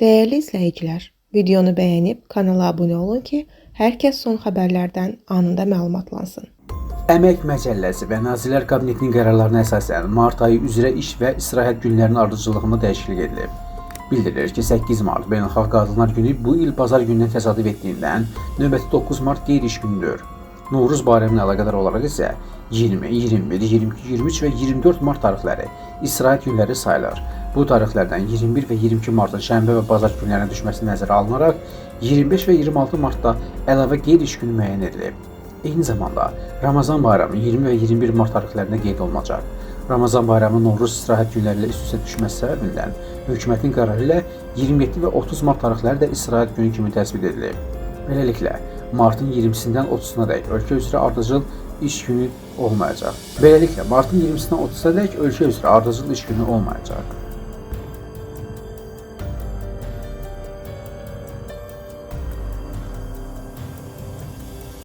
Değerli izləyicilər, videonu bəyənib kanala abunə olun ki, hər kəs son xəbərlərdən anında məlumatlansın. Əmək Məcəlləsi və Nazirlər Kabinetinin qərarlarına əsasən mart ayı üzrə iş və istirahət günlərinin ardıcıllığında dəyişiklik edilib. Bildirilir ki, 8 mart Beynəlxalq Qadınlar Günü bu il bazar gününə təsadüf etdiyindən növbəti 9 mart qeyri-iş günüdür. Novruz bayramı ilə əlaqədar olaraq isə 20, 21, 22, 23 və 24 mart tarixləri istirahət günləri sayılır. Bu tarixlərdən 21 və 22 martın şənbə və bazar günlərinə düşməsi nəzərə alınaraq 25 və 26 martda əlavə qeyri-iş günü müəyyən edilib. Eyni zamanda Ramazan bayramı 20 və 21 mart tarixlərində qeyd olunacaq. Ramazan bayramı Novruz istirahət günləri ilə üst-üstə düşməsi səbəbindən hökumətin qərarı ilə 27 və 30 mart tarixləri də istirahət günü kimi təsbit edilib. Beləliklə, martın 20-sindən 30-una dək ölkə üzrə ardıcıl iş günü olmayacaq.